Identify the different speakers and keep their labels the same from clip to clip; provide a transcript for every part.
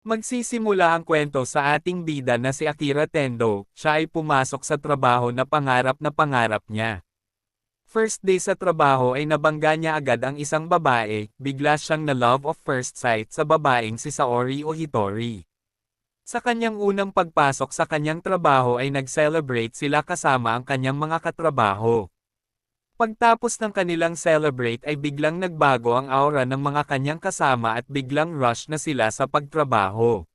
Speaker 1: Magsisimula ang kwento sa ating bida na si Akira Tendo, siya ay pumasok sa trabaho na pangarap niya. First day sa trabaho ay nabangga niya agad ang isang babae, bigla siyang na love of first sight sa babaeng si Saori Ohitori. Sa kanyang unang pagpasok sa kanyang trabaho ay nag-celebrate sila kasama ang kanyang mga katrabaho. Pagtapos ng kanilang celebrate ay biglang nagbago ang aura ng mga kanyang kasama at biglang rush na sila sa pagtrabaho.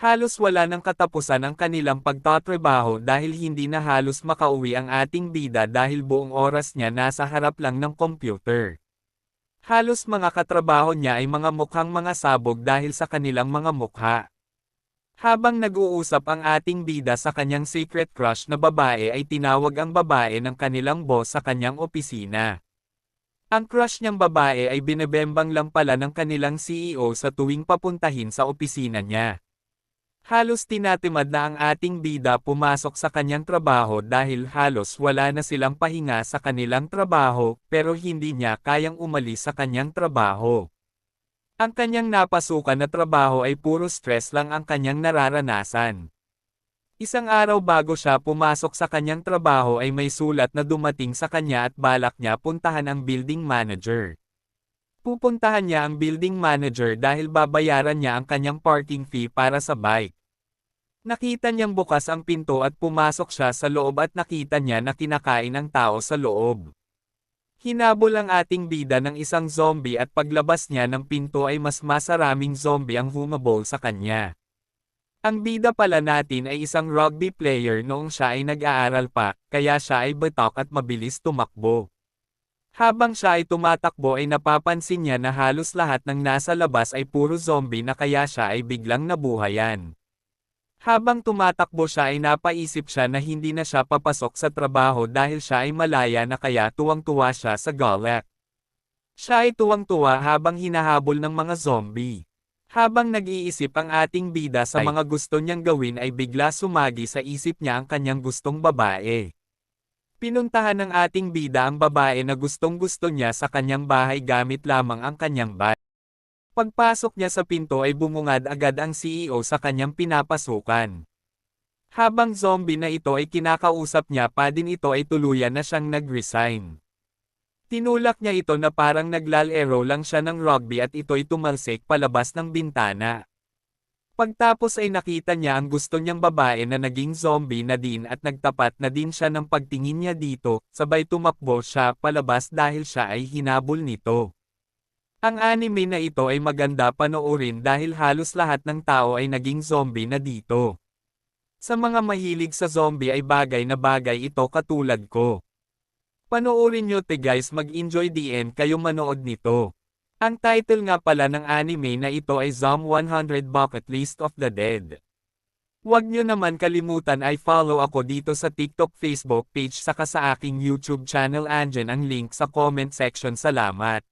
Speaker 1: Halos wala ng katapusan ang kanilang pagtatrabaho dahil hindi na halos makauwi ang ating bida dahil buong oras niya nasa harap lang ng computer. Halos mga katrabaho niya ay mga mukhang mga sabog dahil sa kanilang mga mukha. Habang nag-uusap ang ating bida sa kanyang secret crush na babae ay tinawag ang babae ng kanilang boss sa kanyang opisina. Ang crush niyang babae ay binebembang lang pala ng kanilang CEO sa tuwing papuntahin sa opisina niya. Halos tinatimad na ang ating bida pumasok sa kanyang trabaho dahil halos wala na silang pahinga sa kanilang trabaho pero hindi niya kayang umalis sa kanyang trabaho. Ang kanyang napasukan na trabaho ay puro stress lang ang kanyang nararanasan. Isang araw bago siya pumasok sa kanyang trabaho ay may sulat na dumating sa kanya at balak niya puntahan ang building manager. Pupuntahan niya ang building manager dahil babayaran niya ang kanyang parking fee para sa bike. Nakita niyang bukas ang pinto at pumasok siya sa loob at nakita niya na kinakain ang tao sa loob. Hinabol ang ating bida ng isang zombie at paglabas niya ng pinto ay mas maraming zombie ang humabol sa kanya. Ang bida pala natin ay isang rugby player noong siya ay nag-aaral pa, kaya siya ay batok at mabilis tumakbo. Habang siya ay tumatakbo ay napapansin niya na halos lahat ng nasa labas ay puro zombie na kaya siya ay biglang nabuhayan. Habang tumatakbo siya ay napaisip siya na hindi na siya papasok sa trabaho dahil siya ay malaya na kaya tuwang-tuwa siya sa galak. Siya ay tuwang-tuwa habang hinahabol ng mga zombie. Habang nag-iisip ang ating bida sa mga gusto niyang gawin ay bigla sumagi sa isip niya ang kanyang gustong babae. Pinuntahan ng ating bida ang babae na gustong-gusto niya sa kanyang bahay gamit lamang ang kanyang bike. Pagpasok niya sa pinto ay bumungad agad ang CEO sa kanyang pinapasukan. Habang zombie na ito ay kinakausap niya pa din ito ay tuluyan na siyang nag-resign. Tinulak niya ito na parang naglalaro lang siya ng rugby at ito'y tumalsik palabas ng bintana. Pagtapos ay nakita niya ang gusto niyang babae na naging zombie na din at nagtapat na din siya ng pagtingin niya dito, sabay tumakbo siya palabas dahil siya ay hinabol nito. Ang anime na ito ay maganda panoorin dahil halos lahat ng tao ay naging zombie na dito. Sa mga mahilig sa zombie ay bagay na bagay ito katulad ko. Panoorin nyo guys, mag-enjoy din kayo manood nito. Ang title nga pala ng anime na ito ay Zom 100 Bucket List of the Dead. Huwag nyo naman kalimutan ay follow ako dito sa TikTok, Facebook page saka sa aking YouTube channel, andyan ang link sa comment section. Salamat.